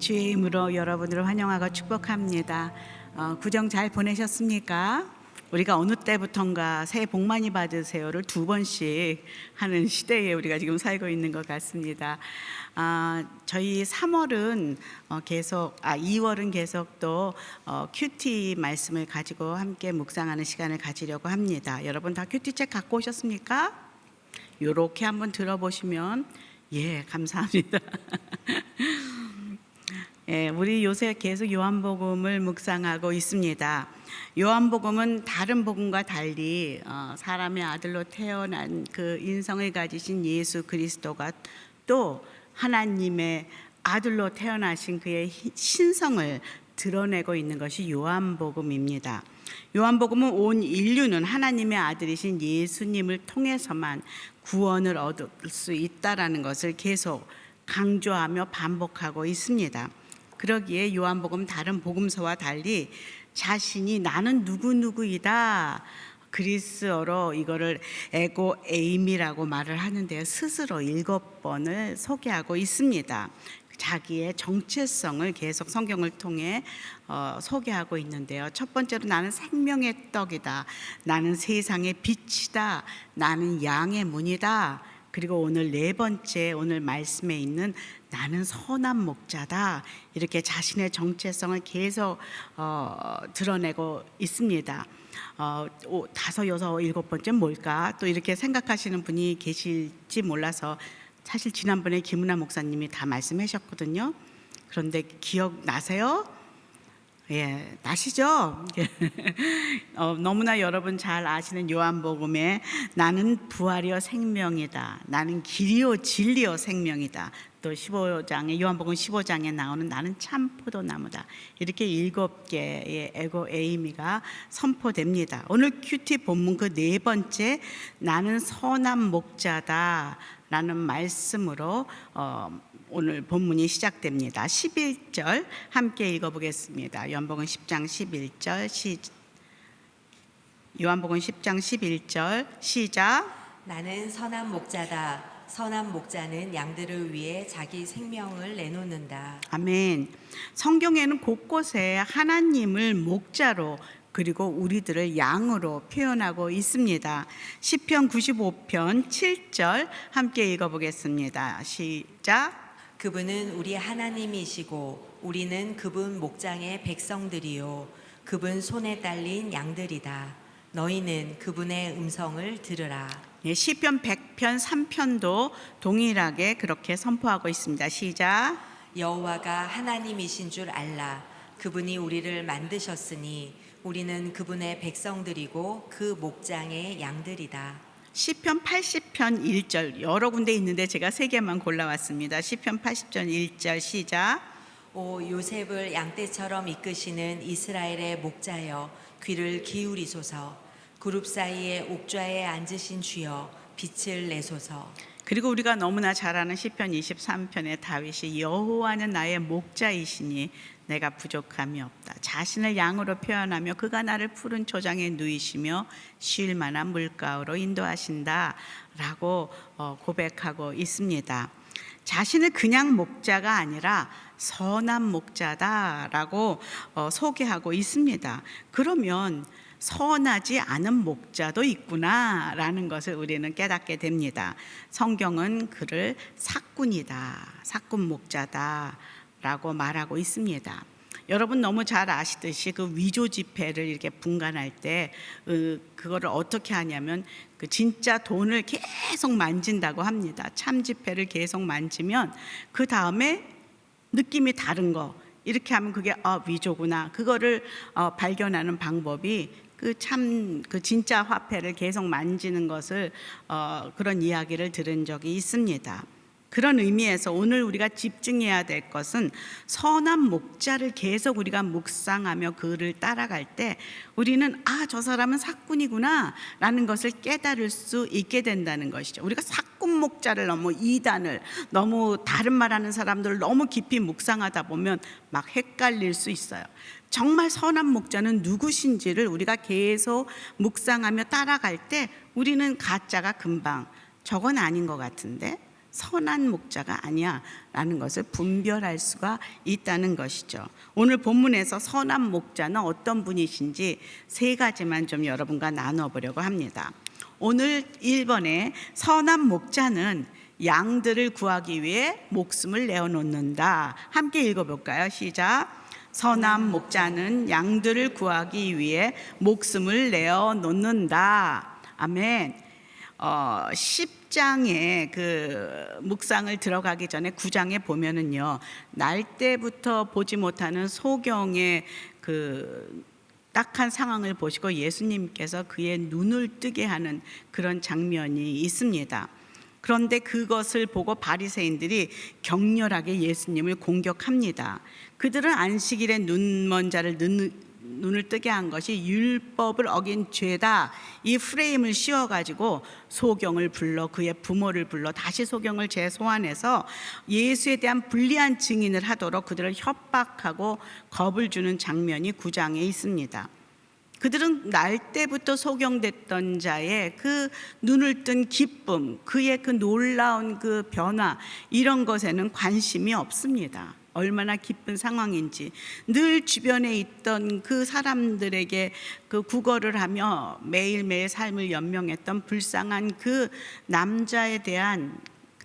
주의 이름으로 여러분들을 환영하고 축복합니다. 구정 잘 보내셨습니까? 우리가 어느 때부턴가 새해 복 많이 받으세요를 2번씩 하는 시대에 우리가 지금 살고 있는 것 같습니다. 저희 3월은 2월은 계속 또 큐티 말씀을 가지고 함께 묵상하는 시간을 가지려고 합니다. 여러분 다 큐티책 갖고 오셨습니까? 요렇게 한번 들어보시면 감사합니다. 우리 요새 계속 요한복음을 묵상하고 있습니다. 요한복음은 다른 복음과 달리 사람의 아들로 태어난 그 인성을 가지신 예수 그리스도가 또 하나님의 아들로 태어나신 그의 신성을 드러내고 있는 것이 요한복음입니다. 요한복음은 온 인류는 하나님의 아들이신 예수님을 통해서만 구원을 얻을 수 있다라는 것을 계속 강조하며 반복하고 있습니다. 그러기에 요한복음 다른 복음서와 달리 자신이 나는 누구누구이다, 그리스어로 이거를 에고 에임이라고 말을 하는데요, 스스로 7번을 소개하고 있습니다. 자기의 정체성을 계속 성경을 통해 소개하고 있는데요, 첫 번째로 나는 생명의 떡이다, 나는 세상의 빛이다, 나는 양의 문이다, 그리고 오늘 4번째 오늘 말씀에 있는 나는 선한 목자다, 이렇게 자신의 정체성을 계속 드러내고 있습니다. 5, 6, 7번째 뭘까? 또 이렇게 생각하시는 분이 계실지 몰라서 사실 지난번에 김은아 목사님이 다 말씀하셨거든요. 그런데 기억나세요? 나시죠? 너무나 여러분 잘 아시는 요한복음에 나는 부활이요 생명이다, 나는 길이요 진리요 생명이다, 또 15장에 요한복음 15장에 나오는 나는 참 포도나무다, 이렇게 7개의 에고 에이미가 선포됩니다. 오늘 큐티 본문 그 4번째 나는 선한 목자다 라는 말씀으로 오늘 본문이 시작됩니다. 11절 함께 읽어보겠습니다. 요한복음 10장 11절 요한복음 10장 11절 시작. 나는 선한 목자다. 선한 목자는 양들을 위해 자기 생명을 내놓는다. 아멘. 성경에는 곳곳에 하나님을 목자로 그리고 우리들을 양으로 표현하고 있습니다. 시편 95편 7절 함께 읽어보겠습니다. 시작. 그분은 우리 하나님이시고 우리는 그분 목장의 백성들이요 그분 손에 딸린 양들이다. 너희는 그분의 음성을 들으라. 시편 100편 3편도 동일하게 그렇게 선포하고 있습니다. 시작. 여호와가 하나님이신 줄 알라. 그분이 우리를 만드셨으니 우리는 그분의 백성들이고 그 목장의 양들이다. 시편 80편 1절 여러 군데 있는데 제가 3개만 골라왔습니다. 시편 80편 1절 시작. 오 요셉을 양떼처럼 이끄시는 이스라엘의 목자여 귀를 기울이소서. 그룹 사이에 옥좌에 앉으신 주여 빛을 내소서. 그리고 우리가 너무나 잘 아는 시편 23편의 다윗이 여호와는 나의 목자이시니 내가 부족함이 없다. 자신을 양으로 표현하며 그가 나를 푸른 초장에 누이시며 쉴 만한 물가로 인도하신다 라고 고백하고 있습니다. 자신을 그냥 목자가 아니라 선한 목자다라고 소개하고 있습니다. 그러면 선하지 않은 목자도 있구나라는 것을 우리는 깨닫게 됩니다. 성경은 그를 사꾼이다, 사꾼 목자다라고 말하고 있습니다. 여러분 너무 잘 아시듯이 그 위조 지폐를 이렇게 분간할 때 그거를 어떻게 하냐면 그 진짜 돈을 계속 만진다고 합니다. 참 지폐를 계속 만지면 그 다음에 느낌이 다른 거 이렇게 하면 그게 위조구나, 그거를 발견하는 방법이 그 진짜 화폐를 계속 만지는 것을 그런 이야기를 들은 적이 있습니다. 그런 의미에서 오늘 우리가 집중해야 될 것은 선한 목자를 계속 우리가 묵상하며 그를 따라갈 때 우리는 저 사람은 사꾼이구나 라는 것을 깨달을 수 있게 된다는 것이죠. 우리가 사꾼 목자를 너무 이단을 너무 다른 말하는 사람들을 너무 깊이 묵상하다 보면 막 헷갈릴 수 있어요. 정말 선한 목자는 누구신지를 우리가 계속 묵상하며 따라갈 때 우리는 가짜가 금방 저건 아닌 것 같은데, 선한 목자가 아니야 라는 것을 분별할 수가 있다는 것이죠. 오늘 본문에서 선한 목자는 어떤 분이신지 세 가지만 좀 여러분과 나눠보려고 합니다. 오늘 1번에 선한 목자는 양들을 구하기 위해 목숨을 내어놓는다. 함께 읽어볼까요? 시작. 선한 목자는 양들을 구하기 위해 목숨을 내어놓는다. 아멘. 10장에 그 묵상을 들어가기 전에 9장에 보면은요, 날 때부터 보지 못하는 소경의 그 딱한 상황을 보시고 예수님께서 그의 눈을 뜨게 하는 그런 장면이 있습니다. 그런데 그것을 보고 바리새인들이 격렬하게 예수님을 공격합니다. 그들은 안식일에 눈먼 자를 눈을 뜨게 한 것이 율법을 어긴 죄다, 이 프레임을 씌워가지고 소경을 불러 그의 부모를 불러 다시 소경을 재소환해서 예수에 대한 불리한 증인을 하도록 그들을 협박하고 겁을 주는 장면이 9장에 있습니다. 그들은 날 때부터 소경됐던 자의 그 눈을 뜬 기쁨, 그의 그 놀라운 그 변화, 이런 것에는 관심이 없습니다. 얼마나 기쁜 상황인지. 늘 주변에 있던 그 사람들에게 그 구걸을 하며 매일매일 삶을 연명했던 불쌍한 그 남자에 대한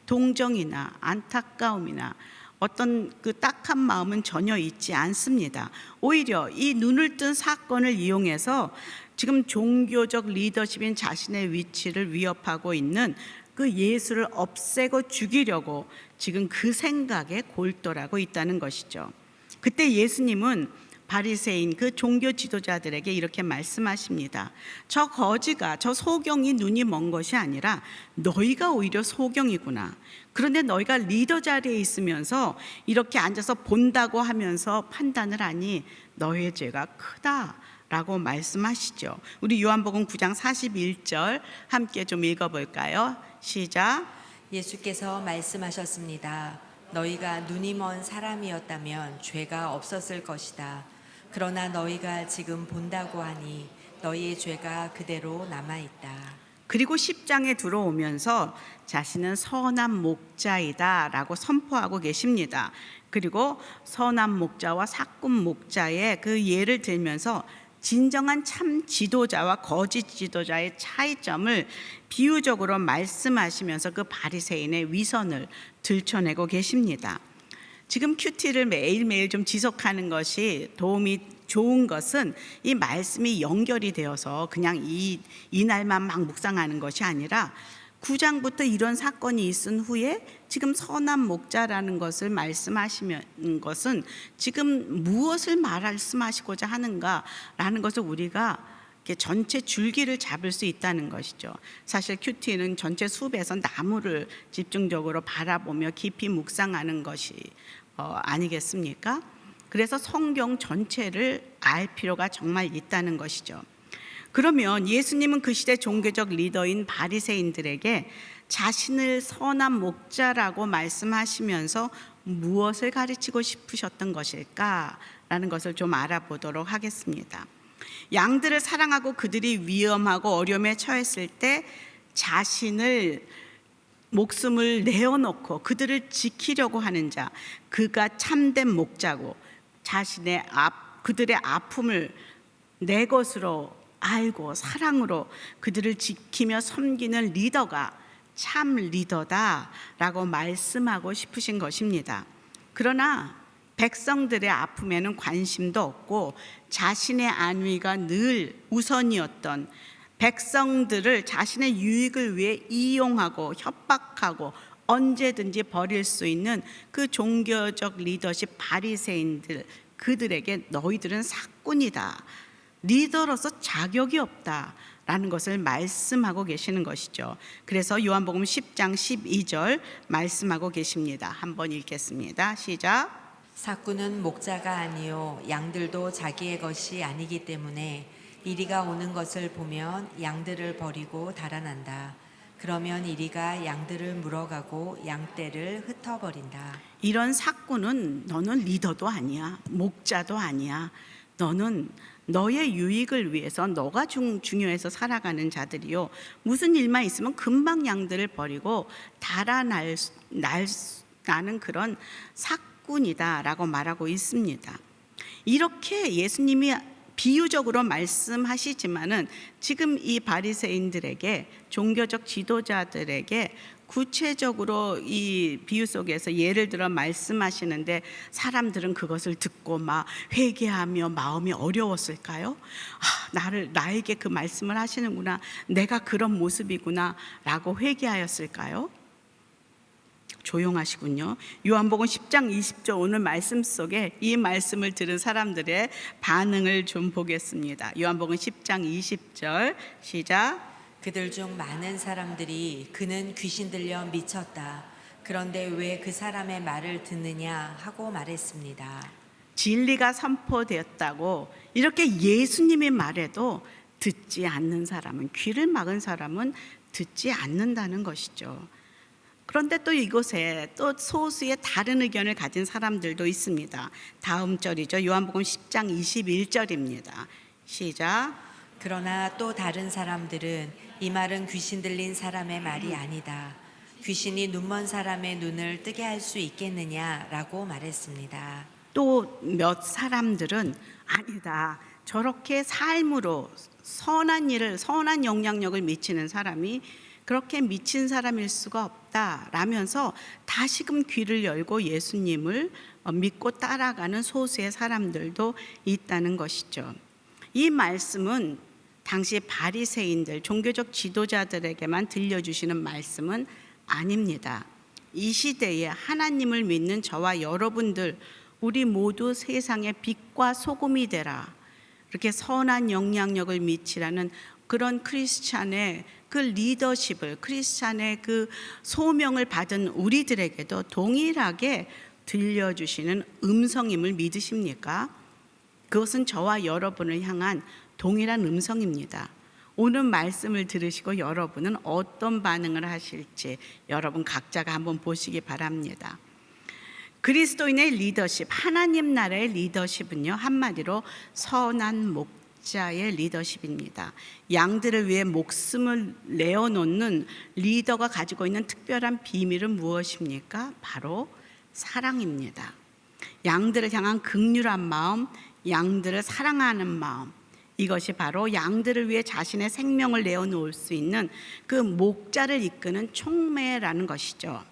동정이나 안타까움이나 어떤 그 딱한 마음은 전혀 있지 않습니다. 오히려 이 눈을 뜬 사건을 이용해서 지금 종교적 리더십인 자신의 위치를 위협하고 있는 그 예수를 없애고 죽이려고 지금 그 생각에 골똘하고 있다는 것이죠. 그때 예수님은 바리새인 그 종교 지도자들에게 이렇게 말씀하십니다. 저 거지가, 저 소경이 눈이 먼 것이 아니라 너희가 오히려 소경이구나. 그런데 너희가 리더 자리에 있으면서 이렇게 앉아서 본다고 하면서 판단을 하니 너희의 죄가 크다라고 말씀하시죠. 우리 요한복음 9장 41절 함께 좀 읽어볼까요? 시작. 예수께서 말씀하셨습니다. 너희가 눈이 먼 사람이었다면 죄가 없었을 것이다. 그러나 너희가 지금 본다고 하니 너희의 죄가 그대로 남아있다. 그리고 10장에 들어오면서 자신은 선한 목자이다 라고 선포하고 계십니다. 그리고 선한 목자와 사꾼 목자의 그 예를 들면서 진정한 참 지도자와 거짓 지도자의 차이점을 비유적으로 말씀하시면서 그 바리새인의 위선을 들춰내고 계십니다. 지금 큐티를 매일매일 좀 지속하는 것이 도움이 좋은 것은 이 말씀이 연결이 되어서 그냥 이날만 막 묵상하는 것이 아니라 9장부터 이런 사건이 있은 후에 지금 선한 목자라는 것을 말씀하시는 것은 지금 무엇을 말씀하시고자 하는가라는 것을 우리가 이렇게 전체 줄기를 잡을 수 있다는 것이죠. 사실 큐티는 전체 숲에서 나무를 집중적으로 바라보며 깊이 묵상하는 것이 아니겠습니까? 그래서 성경 전체를 알 필요가 정말 있다는 것이죠. 그러면 예수님은 그 시대 종교적 리더인 바리새인들에게 자신을 선한 목자라고 말씀하시면서 무엇을 가르치고 싶으셨던 것일까라는 것을 좀 알아보도록 하겠습니다. 양들을 사랑하고 그들이 위험하고 어려움에 처했을 때 자신을 목숨을 내어놓고 그들을 지키려고 하는 자, 그가 참된 목자고 그들의 아픔을 내 것으로 알고 사랑으로 그들을 지키며 섬기는 리더가 참 리더다라고 말씀하고 싶으신 것입니다. 그러나 백성들의 아픔에는 관심도 없고 자신의 안위가 늘 우선이었던, 백성들을 자신의 유익을 위해 이용하고 협박하고 언제든지 버릴 수 있는 그 종교적 리더십 바리새인들, 그들에게 너희들은 사꾼이다, 리더로서 자격이 없다라는 것을 말씀하고 계시는 것이죠. 그래서 요한복음 10장 12절 말씀하고 계십니다. 한번 읽겠습니다. 시작. 사꾼은 목자가 아니요 양들도 자기의 것이 아니기 때문에 이리가 오는 것을 보면 양들을 버리고 달아난다. 그러면 이리가 양들을 물어가고 양떼를 흩어버린다. 이런 사꾼은 너는 리더도 아니야, 목자도 아니야. 너는 너의 유익을 위해서 너가 중요해서 살아가는 자들이요, 무슨 일만 있으면 금방 양들을 버리고 달아나는 그런 삭군이다라고 말하고 있습니다. 이렇게 예수님이 비유적으로 말씀하시지만은 지금 이 바리새인들에게, 종교적 지도자들에게 구체적으로 이 비유 속에서 예를 들어 말씀하시는데, 사람들은 그것을 듣고 막 회개하며 마음이 어려웠을까요? 나에게 그 말씀을 하시는구나, 내가 그런 모습이구나 라고 회개하였을까요? 조용하시군요. 요한복음 10장 20절 오늘 말씀 속에 이 말씀을 들은 사람들의 반응을 좀 보겠습니다. 요한복음 10장 20절 시작. 그들 중 많은 사람들이 그는 귀신 들려 미쳤다. 그런데 왜 그 사람의 말을 듣느냐 하고 말했습니다. 진리가 선포되었다고 이렇게 예수님이 말해도 듣지 않는 사람은, 귀를 막은 사람은 듣지 않는다는 것이죠. 그런데 또 이곳에 또 소수의 다른 의견을 가진 사람들도 있습니다. 다음 절이죠. 요한복음 10장 21절입니다. 시작. 그러나 또 다른 사람들은 이 말은 귀신 들린 사람의 말이 아니다. 귀신이 눈먼 사람의 눈을 뜨게 할 수 있겠느냐라고 말했습니다. 또 몇 사람들은 아니다, 저렇게 삶으로 선한 일을, 선한 영향력을 미치는 사람이 그렇게 미친 사람일 수가 없다라면서 다시금 귀를 열고 예수님을 믿고 따라가는 소수의 사람들도 있다는 것이죠. 이 말씀은 당시 바리새인들, 종교적 지도자들에게만 들려주시는 말씀은 아닙니다. 이 시대에 하나님을 믿는 저와 여러분들, 우리 모두 세상의 빛과 소금이 되라, 이렇게 선한 영향력을 미치라는 그런 크리스찬의 그 리더십을, 크리스찬의 그 소명을 받은 우리들에게도 동일하게 들려주시는 음성임을 믿으십니까? 그것은 저와 여러분을 향한 동일한 음성입니다. 오늘 말씀을 들으시고 여러분은 어떤 반응을 하실지 여러분 각자가 한번 보시기 바랍니다. 그리스도인의 리더십, 하나님 나라의 리더십은요, 한마디로 선한 목자의 리더십입니다. 양들을 위해 목숨을 내어놓는 리더가 가지고 있는 특별한 비밀은 무엇입니까? 바로 사랑입니다. 양들을 향한 긍휼한 마음, 양들을 사랑하는 마음, 이것이 바로 양들을 위해 자신의 생명을 내어놓을 수 있는 그 목자를 이끄는 촉매라는 것이죠.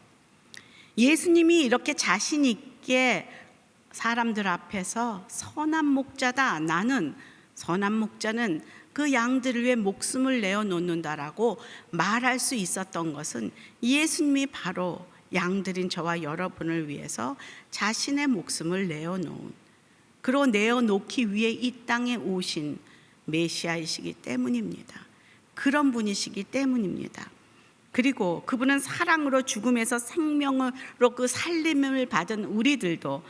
예수님이 이렇게 자신 있게 사람들 앞에서 선한 목자다, 나는 선한 목자는 그 양들을 위해 목숨을 내어놓는다라고 말할 수 있었던 것은 예수님이 바로 양들인 저와 여러분을 위해서 자신의 목숨을 내어놓은, 그리고 내어놓기 위해 이 땅에 오신 메시아이시기 때문입니다. 그런 분이시기 때문입니다. 그리고 그분은 사랑으로 죽음에서 생명으로 그 살림을 받은 우리들도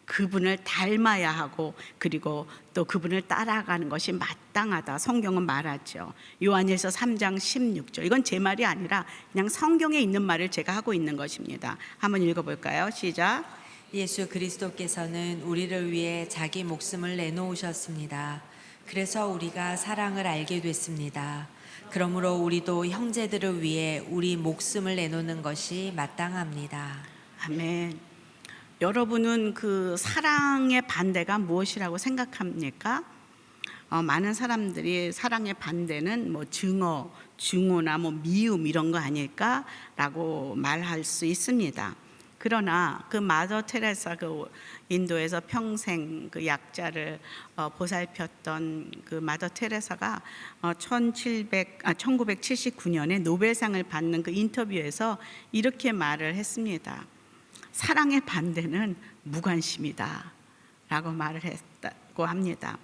그분을 닮아야 하고, 그리고 또 그분을 따라가는 것이 마땅하다, 성경은 말하죠. 요한일서 3장 16절. 이건 제 말이 아니라 그냥 성경에 있는 말을 제가 하고 있는 것입니다. 한번 읽어볼까요? 시작. 예수 그리스도께서는 우리를 위해 자기 목숨을 내놓으셨습니다. 그래서 우리가 사랑을 알게 됐습니다. 그러므로 우리도 형제들을 위해 우리 목숨을 내놓는 것이 마땅합니다. 아멘. 여러분은 그 사랑의 반대가 무엇이라고 생각합니까? 많은 사람들이 사랑의 반대는 뭐 증오, 증오나 뭐 미움 이런 거 아닐까라고 말할 수 있습니다. 그러나 그 마더 테레사, 그 인도에서 평생 그 약자를 보살폈던 그 마더 테레사가 1979년에 노벨상을 받는 그 인터뷰에서 이렇게 말을 했습니다. 사랑의 반대는 무관심이다 라고 말을 했다고 합니다.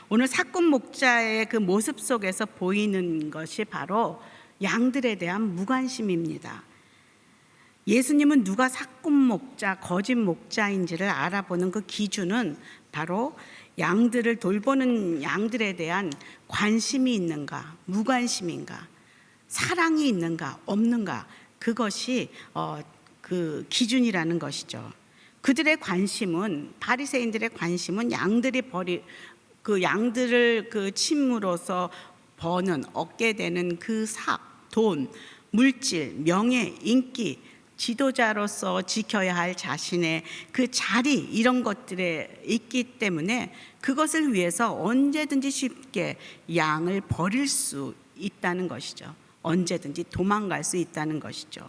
오늘 사꾼 목자의 그 모습 속에서 보이는 것이 바로 양들에 대한 무관심입니다. 예수님은 누가 사꾼 목자, 거짓 목자인지를 알아보는 그 기준은 바로 양들을 돌보는 양들에 대한 관심이 있는가, 무관심인가, 사랑이 있는가, 없는가, 그것이 그 기준이라는 것이죠. 그들의 관심은, 바리새인들의 관심은 양들이 그 양들을 그 침으로써 버는 얻게 되는 그 돈, 물질, 명예, 인기, 지도자로서 지켜야 할 자신의 그 자리 이런 것들에 있기 때문에 그것을 위해서 언제든지 쉽게 양을 버릴 수 있다는 것이죠. 언제든지 도망갈 수 있다는 것이죠.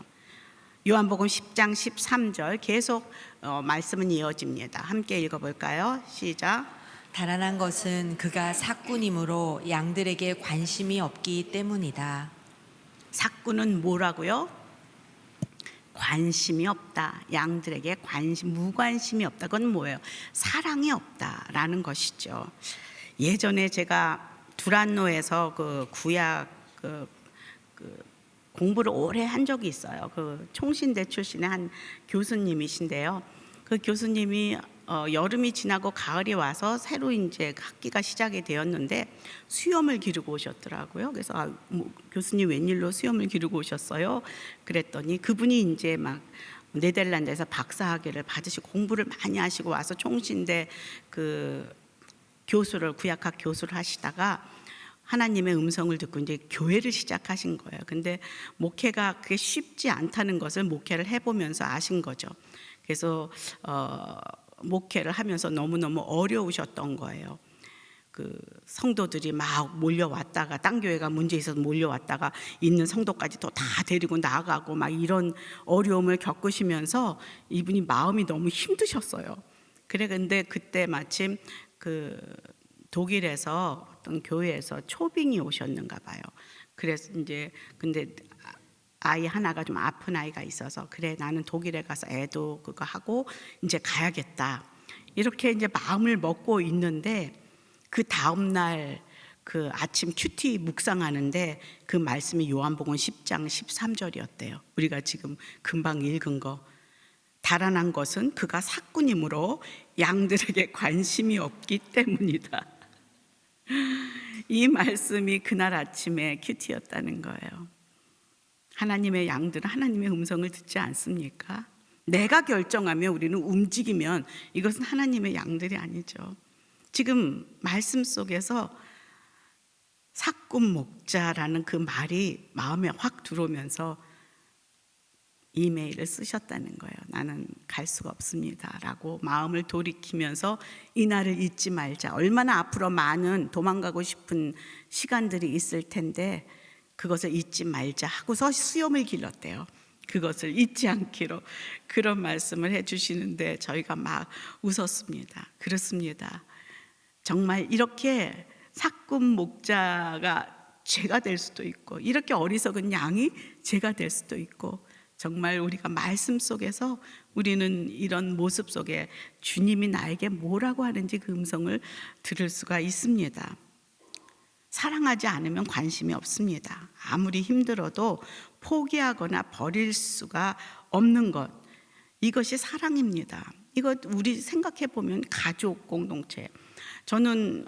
요한복음 10장 13절 계속 말씀은 이어집니다. 함께 읽어볼까요? 시작. 달아난 것은 그가 삭군이므로 양들에게 관심이 없기 때문이다. 삭군은 뭐라고요? 관심이 없다. 양들에게 무관심이 없다. 그건 뭐예요? 사랑이 없다라는 것이죠. 예전에 제가 두란노에서 그 구약 공부를 오래 한 적이 있어요. 그 총신대 출신의 한 교수님이신데요. 그 교수님이 여름이 지나고 가을이 와서 새로 이제 학기가 시작이 되었는데 수염을 기르고 오셨더라고요. 그래서 교수님 웬일로 수염을 기르고 오셨어요? 그랬더니 그분이 이제 막 네덜란드에서 박사학위를 받으시고 공부를 많이 하시고 와서 총신대 그 구약학 교수를 하시다가 하나님의 음성을 듣고 이제 교회를 시작하신 거예요. 근데 목회가 그게 쉽지 않다는 것을 목회를 해보면서 아신 거죠. 그래서 목회를 하면서 너무너무 어려우셨던 거예요. 그 성도들이 막 몰려왔다가 딴 교회가 문제 있어서 몰려왔다가 있는 성도까지 또 다 데리고 나가고 막 이런 어려움을 겪으시면서 이분이 마음이 너무 힘드셨어요. 근데 그때 마침 그 독일에서 어떤 교회에서 초빙이 오셨는가 봐요. 그래서 이제 근데 아이 하나가 좀 아픈 아이가 있어서 그래 나는 독일에 가서 애도 그거 하고 이제 가야겠다. 이렇게 이제 마음을 먹고 있는데 그 다음 날 그 아침 큐티 묵상하는데 그 말씀이 요한복음 10장 13절이었대요. 우리가 지금 금방 읽은 거. 달아난 것은 그가 삭군이므로 양들에게 관심이 없기 때문이다. 이 말씀이 그날 아침에 큐티였다는 거예요. 하나님의 양들은 하나님의 음성을 듣지 않습니까? 내가 결정하며 우리는 움직이면 이것은 하나님의 양들이 아니죠. 지금 말씀 속에서 삭군 목자라는 그 말이 마음에 확 들어오면서 이메일을 쓰셨다는 거예요. 나는 갈 수가 없습니다 라고 마음을 돌이키면서 이날을 잊지 말자. 얼마나 앞으로 많은 도망가고 싶은 시간들이 있을 텐데 그것을 잊지 말자 하고서 수염을 길렀대요. 그것을 잊지 않기로 그런 말씀을 해주시는데 저희가 막 웃었습니다. 그렇습니다. 정말 이렇게 삭군 목자가 죄가 될 수도 있고 이렇게 어리석은 양이 죄가 될 수도 있고 정말 우리가 말씀 속에서 우리는 이런 모습 속에 주님이 나에게 뭐라고 하는지 그 음성을 들을 수가 있습니다. 사랑하지 않으면 관심이 없습니다. 아무리 힘들어도 포기하거나 버릴 수가 없는 것, 이것이 사랑입니다. 이것 우리 생각해 보면 가족 공동체. 저는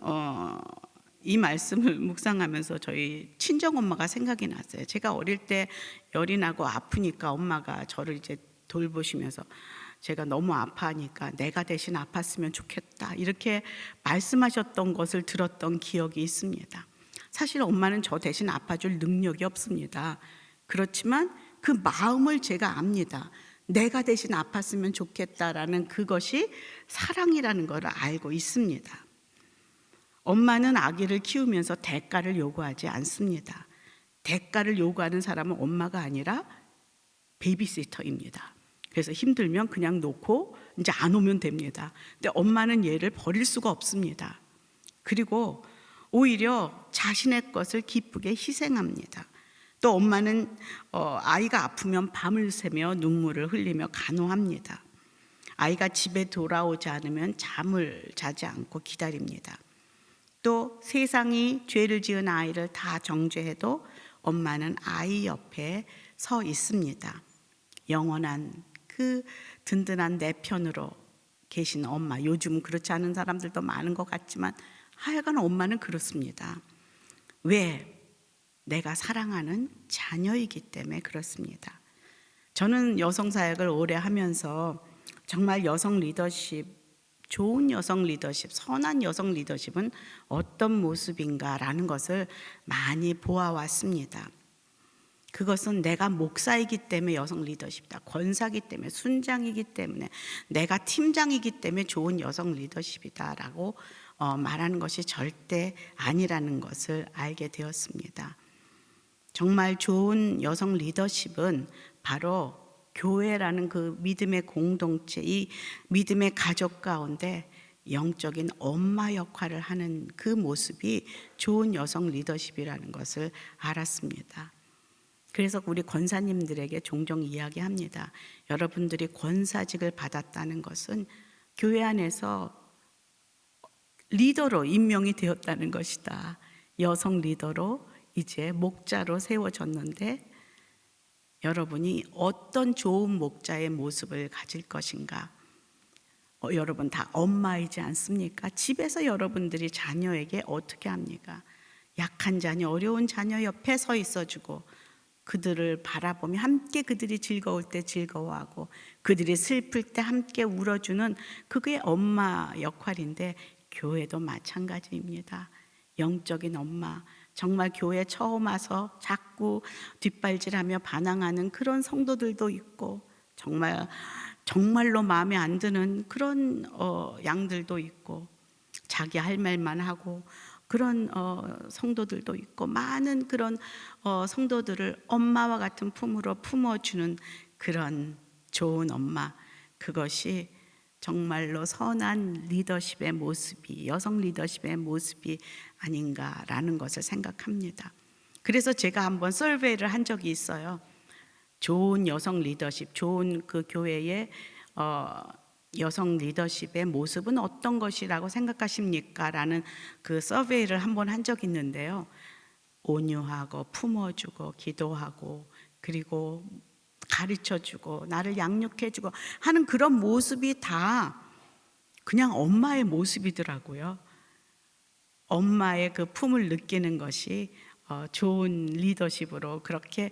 이 말씀을 묵상하면서 저희 친정엄마가 생각이 났어요. 제가 어릴 때 열이 나고 아프니까 엄마가 저를 이제 돌보시면서 제가 너무 아파하니까 내가 대신 아팠으면 좋겠다 이렇게 말씀하셨던 것을 들었던 기억이 있습니다. 사실 엄마는 저 대신 아파줄 능력이 없습니다. 그렇지만 그 마음을 제가 압니다. 내가 대신 아팠으면 좋겠다라는 그것이 사랑이라는 것을 알고 있습니다. 엄마는 아기를 키우면서 대가를 요구하지 않습니다. 대가를 요구하는 사람은 엄마가 아니라 베이비시터입니다. 그래서 힘들면 그냥 놓고 이제 안 오면 됩니다. 근데 엄마는 얘를 버릴 수가 없습니다. 그리고 오히려 자신의 것을 기쁘게 희생합니다. 또 엄마는 아이가 아프면 밤을 새며 눈물을 흘리며 간호합니다. 아이가 집에 돌아오지 않으면 잠을 자지 않고 기다립니다. 또 세상이 죄를 지은 아이를 다 정죄해도 엄마는 아이 옆에 서 있습니다. 영원한 그 든든한 내 편으로 계신 엄마. 요즘 그렇지 않은 사람들도 많은 것 같지만 하여간 엄마는 그렇습니다. 왜? 내가 사랑하는 자녀이기 때문에 그렇습니다. 저는 여성 사역을 오래 하면서 정말 여성 리더십 좋은 여성 리더십, 선한 여성 리더십은 어떤 모습인가라는 것을 많이 보아왔습니다. 그것은 내가 목사이기 때문에 여성 리더십이다. 권사이기 때문에, 순장이기 때문에, 내가 팀장이기 때문에 좋은 여성 리더십이다라고 말하는 것이 절대 아니라는 것을 알게 되었습니다. 정말 좋은 여성 리더십은 바로 교회라는 그 믿음의 공동체, 이 믿음의 가족 가운데 영적인 엄마 역할을 하는 그 모습이 좋은 여성 리더십이라는 것을 알았습니다. 그래서 우리 권사님들에게 종종 이야기합니다. 여러분들이 권사직을 받았다는 것은 교회 안에서 리더로 임명이 되었다는 것이다. 여성 리더로 이제 목자로 세워졌는데 여러분이 어떤 좋은 목자의 모습을 가질 것인가? 여러분 다 엄마이지 않습니까? 집에서 여러분들이 자녀에게 어떻게 합니까? 약한 자녀, 어려운 자녀 옆에 서 있어주고 그들을 바라보며 함께 그들이 즐거울 때 즐거워하고 그들이 슬플 때 함께 울어주는 그게 엄마 역할인데 교회도 마찬가지입니다. 영적인 엄마, 정말 교회 처음 와서 자꾸 뒷발질하며 반항하는 그런 성도들도 있고 정말로 마음에 안 드는 그런 양들도 있고 자기 할 말만 하고 그런 성도들도 있고 많은 그런 성도들을 엄마와 같은 품으로 품어주는 그런 좋은 엄마, 그것이 정말로 선한 리더십의 모습이, 여성 리더십의 모습이 아닌가라는 것을 생각합니다. 그래서 제가 한번 서베이를 한 적이 있어요. 좋은 여성 리더십, 좋은 그 교회의 여성 리더십의 모습은 어떤 것이라고 생각하십니까? 라는 그 서베이를 한번 한 적이 있는데요. 온유하고 품어주고 기도하고 그리고 가르쳐주고 나를 양육해주고 하는 그런 모습이 다 그냥 엄마의 모습이더라고요. 엄마의 그 품을 느끼는 것이 좋은 리더십으로 그렇게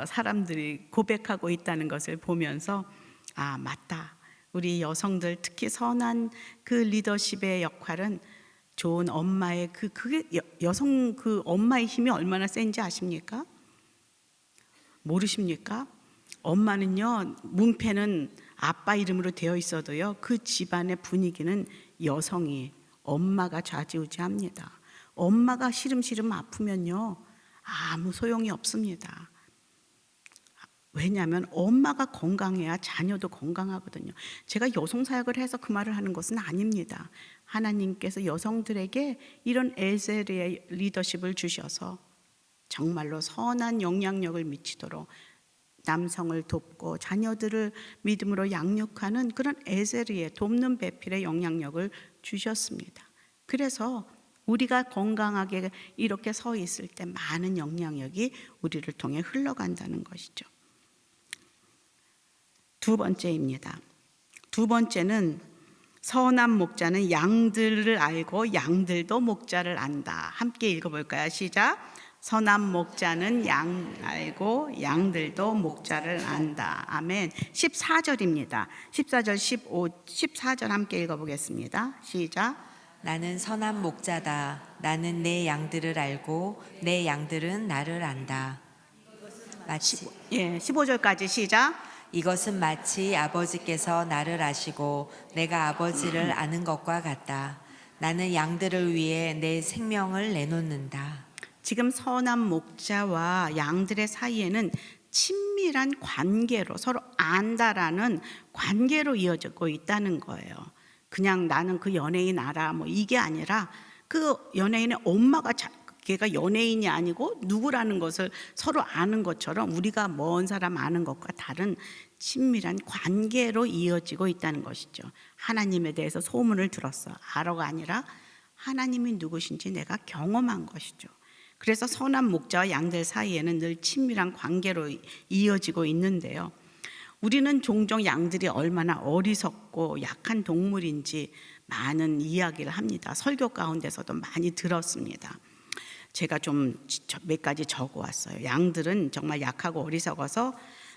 사람들이 고백하고 있다는 것을 보면서 아, 맞다. 우리 여성들 특히 선한 그 리더십의 역할은 좋은 엄마의 그게 여성 그 엄마의 힘이 얼마나 센지 아십니까? 모르십니까? 엄마는요, 문패는 아빠 이름으로 되어 있어도요, 그 집안의 분위기는 여성이 엄마가 좌지우지합니다. 엄마가 시름시름 아프면요, 아무 소용이 없습니다. 왜냐하면 엄마가 건강해야 자녀도 건강하거든요. 제가 여성사역을 해서 그 말을 하는 것은 아닙니다. 하나님께서 여성들에게 이런 에셀의 리더십을 주셔서 정말로 선한 영향력을 미치도록 남성을 돕고 자녀들을 믿음으로 양육하는 그런 에셀의 돕는 배필의 영향력을 주셨습니다. 그래서 우리가 건강하게 이렇게 서 있을 때 많은 영향력이 우리를 통해 흘러간다는 것이죠. 두 번째입니다. 두 번째는 선한 목자는 양들을 알고 양들도 목자를 안다. 함께 읽어볼까요? 시작. 선한 목자는 양 알고 양들도 목자를 안다. 아멘. 14절입니다. 14절, 15, 14절 함께 읽어보겠습니다. 시작. 나는 선한 목자다. 나는 내 양들을 알고 내 양들은 나를 안다. 마치 15절까지 시작. 이것은 마치 아버지께서 나를 아시고 내가 아버지를 아는 것과 같다. 나는 양들을 위해 내 생명을 내놓는다. 지금 선한 목자와 양들의 사이에는 친밀한 관계로 서로 안다라는 관계로 이어지고 있다는 거예요. 그냥 나는 그 연예인 알아 뭐 이게 아니라 그 연예인의 엄마가 걔가 연예인이 아니고 누구라는 것을 서로 아는 것처럼 우리가 먼 사람 아는 것과 다른 친밀한 관계로 이어지고 있다는 것이죠. 하나님에 대해서 소문을 들었어. 알아가 아니라 하나님이 누구신지 내가 경험한 것이죠. 그래서 선한 목자와 양들 사이에는 늘 친밀한 관계로 이어지고 있는데요. 우리는 종종 양들이 얼마나 어리석고 약한 동물인지 많은 이야기를 합니다. 설교 가운데서도 많이 들었습니다. 제가 좀 몇 가지 적어왔어요. 양들은 정말 약하고 어리석어서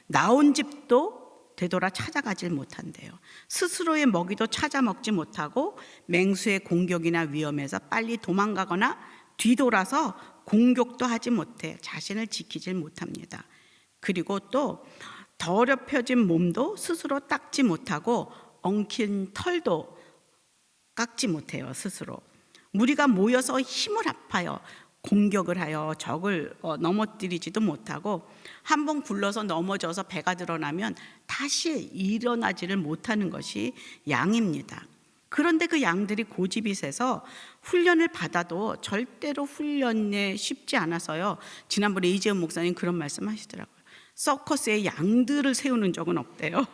나온 집도 되돌아 찾아가질 못한대요. 스스로의 먹이도 찾아 먹지 못하고 맹수의 공격이나 위험에서 빨리 도망가거나 뒤돌아서 공격도 하지 못해 자신을 지키질 못합니다. 그리고 또 더럽혀진 몸도 스스로 닦지 못하고 엉킨 털도 깎지 못해요. 스스로. 무리가 모여서 힘을 합하여 공격을 하여 적을 넘어뜨리지도 못하고 한번 굴러서 넘어져서 배가 드러나면 다시 일어나지를 못하는 것이 양입니다. 그런데 그 양들이 고집이 세서 훈련을 받아도 절대로 훈련에 쉽지 않아서요. 지난번에 이재훈 목사님 그런 말씀 하시더라고요. 서커스에 양들을 세우는 적은 없대요.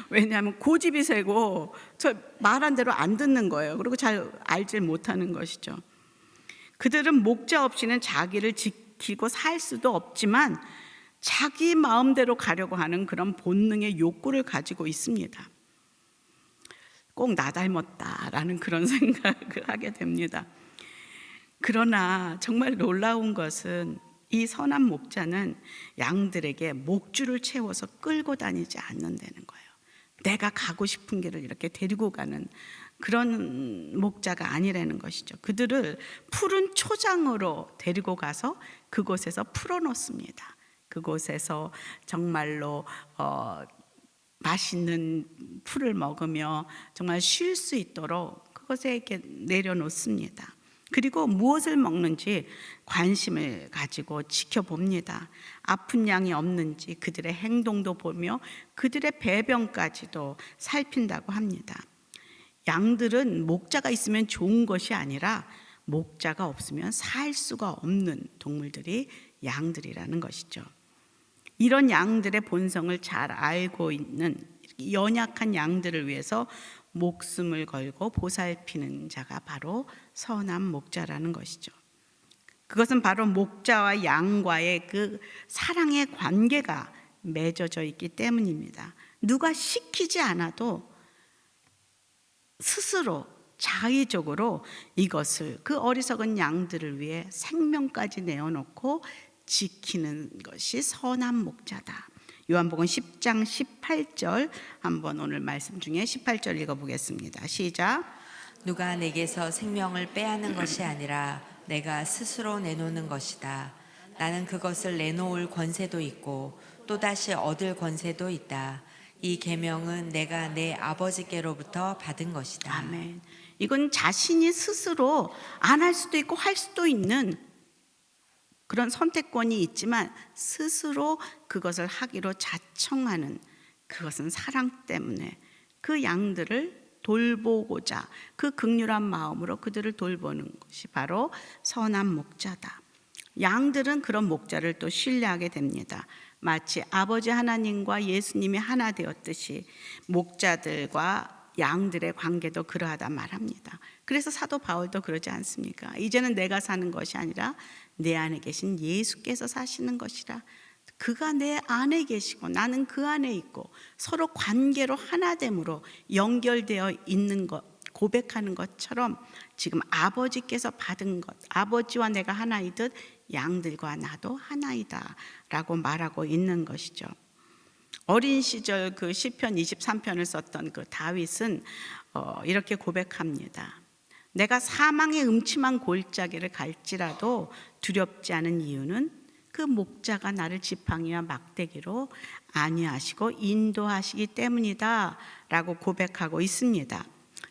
왜냐하면 고집이 세고 저 말한 대로 안 듣는 거예요. 그리고 잘 알질 못하는 것이죠. 그들은 목자 없이는 자기를 지키고 살 수도 없지만 자기 마음대로 가려고 하는 그런 본능의 욕구를 가지고 있습니다. 꼭 나 닮았다라는 그런 생각을 하게 됩니다. 그러나 정말 놀라운 것은 이 선한 목자는 양들에게 목줄을 채워서 끌고 다니지 않는다는 거예요. 내가 가고 싶은 길을 이렇게 데리고 가는 그런 목자가 아니라는 것이죠. 그들을 푸른 초장으로 데리고 가서 그곳에서 풀어놓습니다. 그곳에서 정말로 맛있는 풀을 먹으며 정말 쉴 수 있도록 그곳에 이렇게 내려놓습니다. 그리고 무엇을 먹는지 관심을 가지고 지켜봅니다. 아픈 양이 없는지 그들의 행동도 보며 그들의 배변까지도 살핀다고 합니다. 양들은 목자가 있으면 좋은 것이 아니라 목자가 없으면 살 수가 없는 동물들이 양들이라는 것이죠. 이런 양들의 본성을 잘 알고 있는 연약한 양들을 위해서 목숨을 걸고 보살피는 자가 바로 선한 목자라는 것이죠. 그것은 바로 목자와 양과의 그 사랑의 관계가 맺어져 있기 때문입니다. 누가 시키지 않아도 스스로 자의적으로 이것을 그 어리석은 양들을 위해 생명까지 내어놓고 지키는 것이 선한 목자다. 요한복음 10장 18절 한번 오늘 말씀 중에 18절 읽어보겠습니다. 시작. 누가 내게서 생명을 빼앗는 것이 아니라 내가 스스로 내놓는 것이다. 나는 그것을 내놓을 권세도 있고 또다시 얻을 권세도 있다. 이 계명은 내가 내 아버지께로부터 받은 것이다. 아멘. 이건 자신이 스스로 안 할 수도 있고 할 수도 있는 그런 선택권이 있지만 스스로 그것을 하기로 자청하는, 그것은 사랑 때문에 그 양들을 돌보고자 그 긍휼한 마음으로 그들을 돌보는 것이 바로 선한 목자다. 양들은 그런 목자를 또 신뢰하게 됩니다. 마치 아버지 하나님과 예수님이 하나 되었듯이 목자들과 양들의 관계도 그러하다 말합니다. 그래서 사도 바울도 그러지 않습니까? 이제는 내가 사는 것이 아니라 내 안에 계신 예수께서 사시는 것이라. 그가 내 안에 계시고 나는 그 안에 있고 서로 관계로 하나됨으로 연결되어 있는 것, 고백하는 것처럼 지금 아버지께서 받은 것, 아버지와 내가 하나이듯 양들과 나도 하나이다 라고 말하고 있는 것이죠. 어린 시절 그 시편 23편을 썼던 그 다윗은 이렇게 고백합니다. 내가 사망의 음침한 골짜기를 갈지라도 두렵지 않은 이유는 그 목자가 나를 지팡이와 막대기로 안위하시고 인도하시기 때문이다 라고 고백하고 있습니다.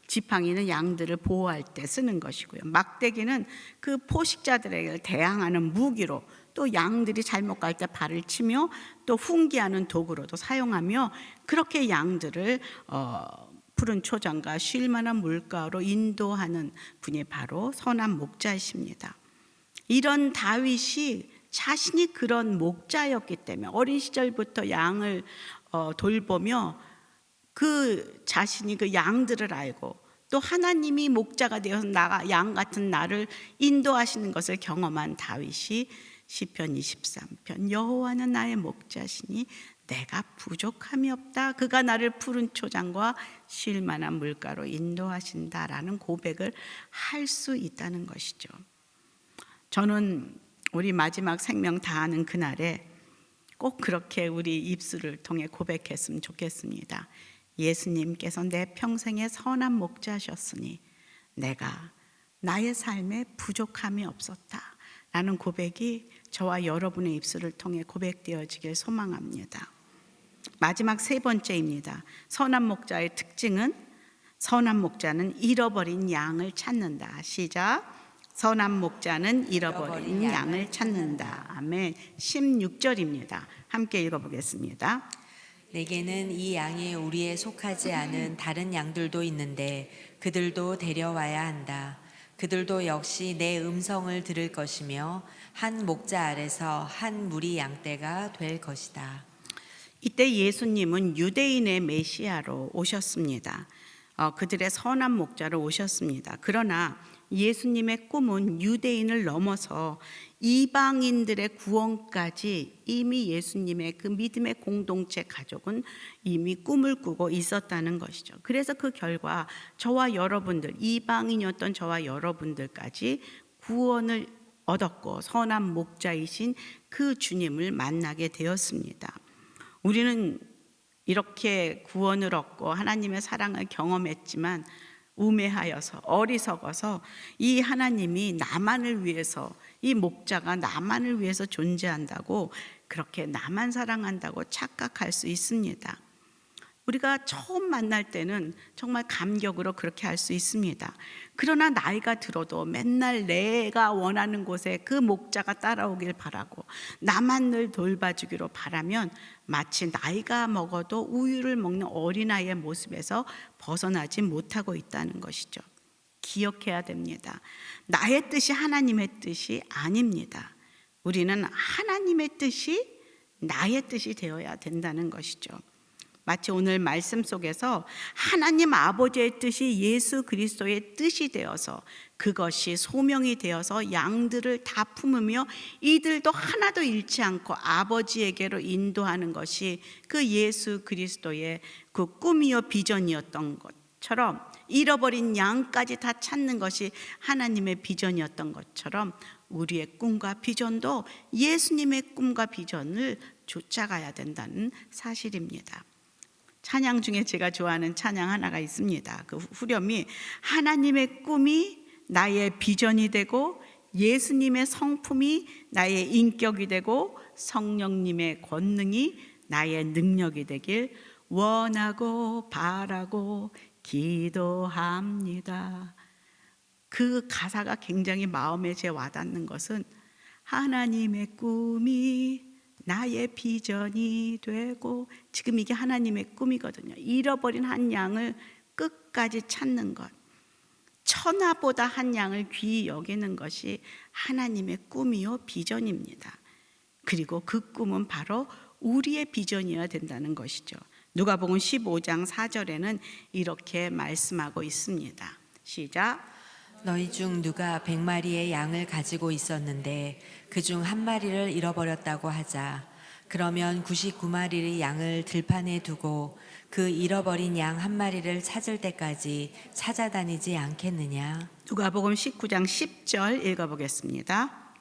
지팡이는 양들을 보호할 때 쓰는 것이고요. 막대기는 그 포식자들에게 대항하는 무기로, 또 양들이 잘못 갈 때 발을 치며 또 훈계하는 도구로도 사용하며 그렇게 양들을 푸른 초장과 쉴 만한 물가로 인도하는 분이 바로 선한 목자이십니다. 이런 다윗이 자신이 그런 목자였기 때문에 어린 시절부터 양을 돌보며 그 자신이 그 양들을 알고 또 하나님이 목자가 되어서 양 같은 나를 인도하시는 것을 경험한 다윗이 시편 23편 여호와는 나의 목자시니 내가 부족함이 없다. 그가 나를 푸른 초장과 쉴 만한 물가로 인도하신다라는 고백을 할 수 있다는 것이죠. 저는 우리 마지막 생명 다하는 그날에 꼭 그렇게 우리 입술을 통해 고백했으면 좋겠습니다. 예수님께서 내 평생의 선한 목자셨으니 내가 나의 삶에 부족함이 없었다 라는 고백이 저와 여러분의 입술을 통해 고백되어지길 소망합니다. 마지막 세 번째입니다. 선한 목자의 특징은 선한 목자는 잃어버린 양을 찾는다. 시작. 선한 목자는 잃어버린 양을 찾는다. 아멘. 16절입니다. 함께 읽어보겠습니다. 내게는 이 양이 우리에 속하지 않은 다른 양들도 있는데 그들도 데려와야 한다. 그들도 역시 내 음성을 들을 것이며 한 목자 아래서 한 무리 양떼가 될 것이다. 이때 예수님은 유대인의 메시아로 오셨습니다. 그들의 선한 목자로 오셨습니다. 그러나 예수님의 꿈은 유대인을 넘어서 이방인들의 구원까지 이미 예수님의 그 믿음의 공동체 가족은 이미 꿈을 꾸고 있었다는 것이죠. 그래서 그 결과 저와 여러분들, 이방인이었던 저와 여러분들까지 구원을 얻었고 선한 목자이신 그 주님을 만나게 되었습니다. 우리는 이렇게 구원을 얻고 하나님의 사랑을 경험했지만 우매하여서 어리석어서 이 하나님이 나만을 위해서, 이 목자가 나만을 위해서 존재한다고, 그렇게 나만 사랑한다고 착각할 수 있습니다. 우리가 처음 만날 때는 정말 감격으로 그렇게 할 수 있습니다. 그러나 나이가 들어도 맨날 내가 원하는 곳에 그 목자가 따라오길 바라고 나만 늘 돌봐주기로 바라면 마치 나이가 먹어도 우유를 먹는 어린아이의 모습에서 벗어나지 못하고 있다는 것이죠. 기억해야 됩니다. 나의 뜻이 하나님의 뜻이 아닙니다. 우리는 하나님의 뜻이 나의 뜻이 되어야 된다는 것이죠. 마치 오늘 말씀 속에서 하나님 아버지의 뜻이 예수 그리스도의 뜻이 되어서 그것이 소명이 되어서 양들을 다 품으며 이들도 하나도 잃지 않고 아버지에게로 인도하는 것이 그 예수 그리스도의 그 꿈이요 비전이었던 것처럼, 잃어버린 양까지 다 찾는 것이 하나님의 비전이었던 것처럼 우리의 꿈과 비전도 예수님의 꿈과 비전을 쫓아가야 된다는 사실입니다. 찬양 중에 제가 좋아하는 찬양 하나가 있습니다. 그 후렴이 하나님의 꿈이 나의 비전이 되고 예수님의 성품이 나의 인격이 되고 성령님의 권능이 나의 능력이 되길 원하고 바라고 기도합니다. 그 가사가 굉장히 마음에 제 와닿는 것은 하나님의 꿈이 나의 비전이 되고, 지금 이게 하나님의 꿈이거든요. 잃어버린 한 양을 끝까지 찾는 것, 천하보다 한 양을 귀히 여기는 것이 하나님의 꿈이요 비전입니다. 그리고 그 꿈은 바로 우리의 비전이어야 된다는 것이죠. 누가복음 15장 4절에는 이렇게 말씀하고 있습니다. 시작. 너희 중 누가 100마리의 양을 가지고 있었는데 그중 한 마리를 잃어버렸다고 하자. 그러면 99마리의 양을 들판에 두고 그 잃어버린 양 한 마리를 찾을 때까지 찾아다니지 않겠느냐. 누가복음 19장 10절 읽어보겠습니다.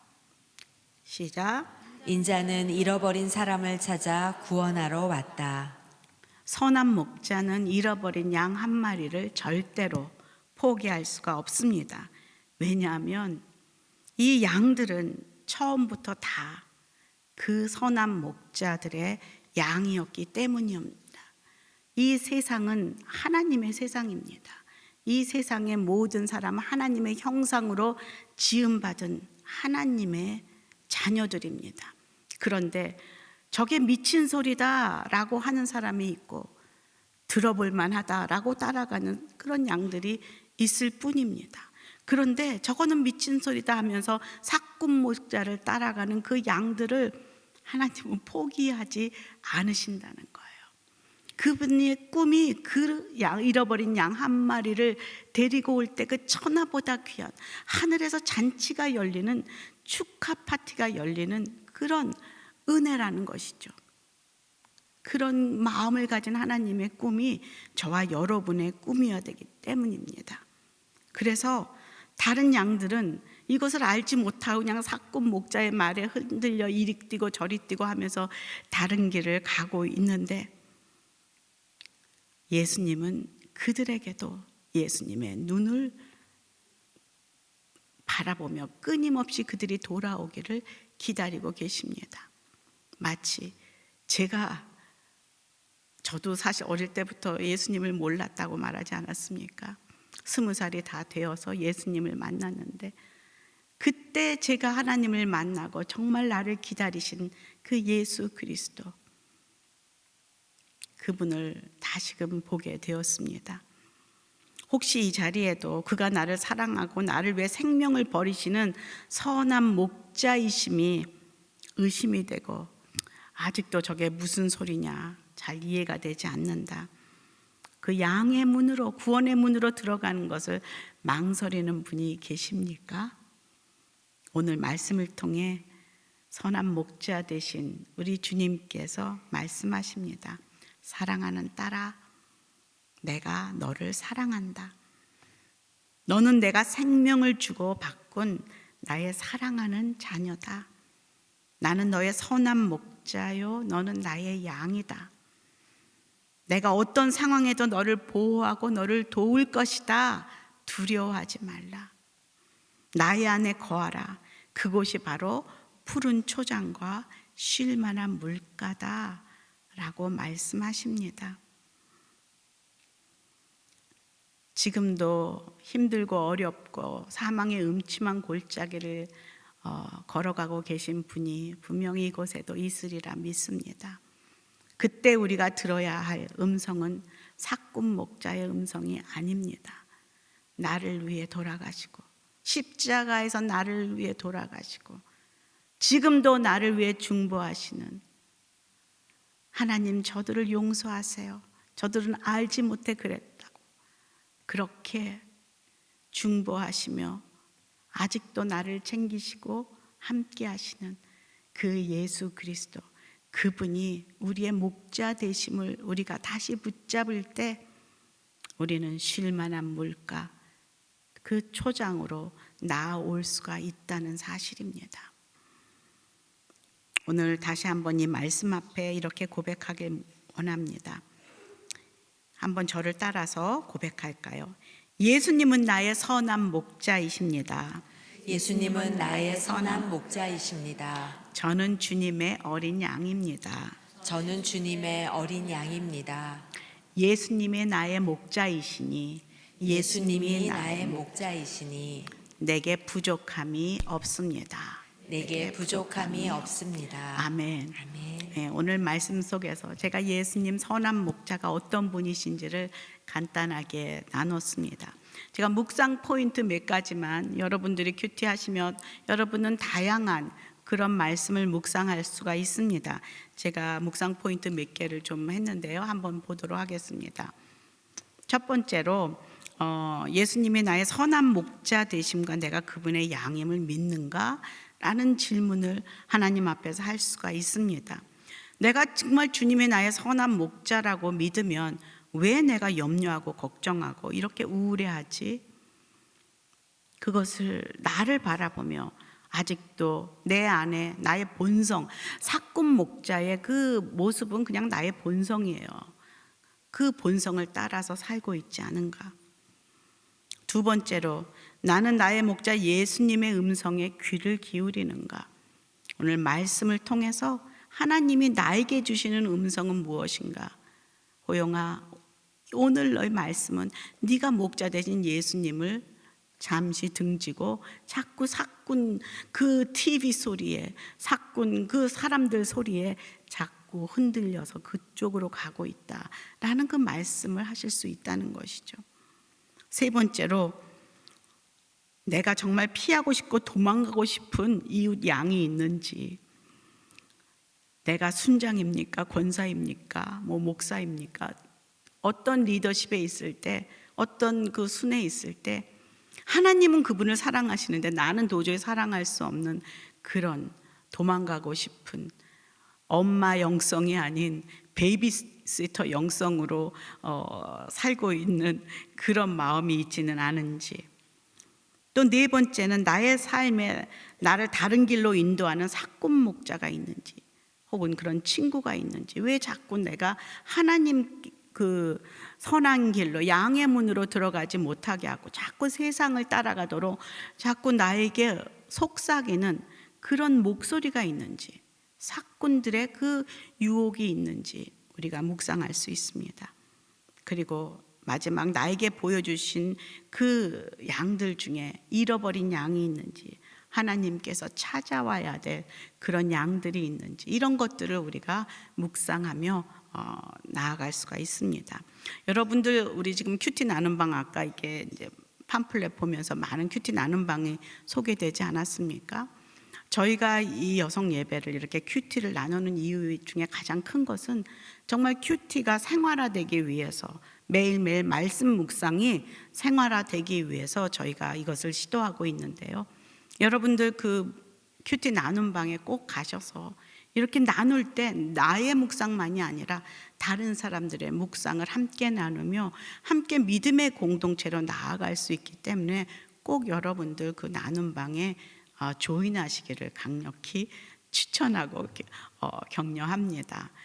시작. 인자는 잃어버린 사람을 찾아 구원하러 왔다. 선한 목자는 잃어버린 양 한 마리를 절대로 포기할 수가 없습니다. 왜냐하면 이 양들은 처음부터 다 그 선한 목자들의 양이었기 때문입니다. 이 세상은 하나님의 세상입니다. 이 세상의 모든 사람은 하나님의 형상으로 지음받은 하나님의 자녀들입니다. 그런데 저게 미친 소리다라고 하는 사람이 있고 들어볼 만하다라고 따라가는 그런 양들이 있을 뿐입니다. 그런데 저거는 미친 소리다 하면서 사꾼 목자를 따라가는 그 양들을 하나님은 포기하지 않으신다는 거예요. 그분의 꿈이 그 잃어버린 양 한 마리를 데리고 올 때 그 천하보다 귀한 하늘에서 잔치가 열리는, 축하 파티가 열리는 그런 은혜라는 것이죠. 그런 마음을 가진 하나님의 꿈이 저와 여러분의 꿈이어야 되기 때문입니다. 그래서 다른 양들은 이것을 알지 못하고 그냥 사꾼 목자의 말에 흔들려 이리 뛰고 저리 뛰고 하면서 다른 길을 가고 있는데, 예수님은 그들에게도 예수님의 눈을 바라보며 끊임없이 그들이 돌아오기를 기다리고 계십니다. 마치 저도 사실 어릴 때부터 예수님을 몰랐다고 말하지 않았습니까? 20살이 다 되어서 예수님을 만났는데, 그때 제가 하나님을 만나고 정말 나를 기다리신 그 예수 그리스도, 그분을 다시금 보게 되었습니다. 혹시 이 자리에도 그가 나를 사랑하고 나를 위해 생명을 버리시는 선한 목자이심이 의심이 되고, 아직도 저게 무슨 소리냐, 잘 이해가 되지 않는다, 그 양의 문으로, 구원의 문으로 들어가는 것을 망설이는 분이 계십니까? 오늘 말씀을 통해 선한 목자 되신 우리 주님께서 말씀하십니다. 사랑하는 딸아, 내가 너를 사랑한다. 너는 내가 생명을 주고 바꾼 나의 사랑하는 자녀다. 나는 너의 선한 목자요, 너는 나의 양이다. 내가 어떤 상황에도 너를 보호하고 너를 도울 것이다. 두려워하지 말라. 나의 안에 거하라. 그곳이 바로 푸른 초장과 쉴 만한 물가다 라고 말씀하십니다. 지금도 힘들고 어렵고 사망의 음침한 골짜기를 걸어가고 계신 분이 분명히 이곳에도 있으리라 믿습니다. 그때 우리가 들어야 할 음성은 사꾼 목자의 음성이 아닙니다. 나를 위해 돌아가시고, 십자가에서 나를 위해 돌아가시고, 지금도 나를 위해 중보하시는 하나님, 저들을 용서하세요. 저들은 알지 못해 그랬다고 그렇게 중보하시며 아직도 나를 챙기시고 함께 하시는 그 예수 그리스도, 그분이 우리의 목자 되심을 우리가 다시 붙잡을 때 우리는 쉴 만한 물가, 그 초장으로 나아올 수가 있다는 사실입니다. 오늘 다시 한번 이 말씀 앞에 이렇게 고백하길 원합니다. 한번 저를 따라서 고백할까요? 예수님은 나의 선한 목자이십니다. 예수님은 나의 선한 목자이십니다. 저는 주님의 어린 양입니다. 저는 주님의 어린 양입니다. 예수님이 나의 목자이시니, 예수님이 나의 목자이시니 내게 부족함이 없습니다. 내게 부족함이 없습니다. 아멘. 아멘. 네, 오늘 말씀 속에서 제가 예수님 선한 목자가 어떤 분이신지를 간단하게 나눴습니다. 제가 묵상 포인트 몇 가지만, 여러분들이 큐티하시면 여러분은 다양한 그런 말씀을 묵상할 수가 있습니다. 제가 묵상 포인트 몇 개를 좀 했는데요. 한번 보도록 하겠습니다. 첫 번째로 예수님이 나의 선한 목자 되심과 내가 그분의 양임을 믿는가? 라는 질문을 하나님 앞에서 할 수가 있습니다. 내가 정말 주님이 나의 선한 목자라고 믿으면 왜 내가 염려하고 걱정하고 이렇게 우울해하지? 그것을 나를 바라보며 아직도 내 안에 나의 본성, 사꾼 목자의 그 모습은 그냥 나의 본성이에요. 그 본성을 따라서 살고 있지 않은가? 두 번째로, 나는 나의 목자 예수님의 음성에 귀를 기울이는가? 오늘 말씀을 통해서 하나님이 나에게 주시는 음성은 무엇인가? 호영아, 오늘 너의 말씀은 네가 목자 되신 예수님을 잠시 등지고 자꾸 사꾼 그 TV 소리에, 사꾼 그 사람들 소리에 자꾸 흔들려서 그쪽으로 가고 있다라는 그 말씀을 하실 수 있다는 것이죠. 세 번째로, 내가 정말 피하고 싶고 도망가고 싶은 이웃 양이 있는지, 내가 순장입니까? 권사입니까? 목사입니까? 어떤 리더십에 있을 때, 어떤 그 순에 있을 때 하나님은 그분을 사랑하시는데 나는 도저히 사랑할 수 없는 그런 도망가고 싶은 엄마 영성이 아닌 베이비시터 영성으로 살고 있는 그런 마음이 있지는 않은지, 또 네 번째는 나의 삶에 나를 다른 길로 인도하는 사꾼 목자가 있는지, 혹은 그런 친구가 있는지, 왜 자꾸 내가 하나님 그 선한 길로 양의 문으로 들어가지 못하게 하고 자꾸 세상을 따라가도록 자꾸 나에게 속삭이는 그런 목소리가 있는지, 사꾼들의 그 유혹이 있는지 우리가 묵상할 수 있습니다. 그리고 마지막 나에게 보여주신 그 양들 중에 잃어버린 양이 있는지, 하나님께서 찾아와야 될 그런 양들이 있는지, 이런 것들을 우리가 묵상하며 나아갈 수가 있습니다. 여러분들, 우리 지금 큐티 나눔 방, 아까 이게 이제 팜플렛 보면서 많은 큐티 나눔 방이 소개되지 않았습니까? 저희가 이 여성 예배를 이렇게 큐티를 나누는 이유 중에 가장 큰 것은 정말 큐티가 생활화되기 위해서, 매일매일 말씀 묵상이 생활화되기 위해서 저희가 이것을 시도하고 있는데요. 여러분들 그 큐티 나눔 방에 꼭 가셔서 이렇게 나눌 때 나의 묵상만이 아니라 다른 사람들의 묵상을 함께 나누며 함께 믿음의 공동체로 나아갈 수 있기 때문에 꼭 여러분들 그 나눔 방에 조인하시기를 강력히 추천하고 격려합니다.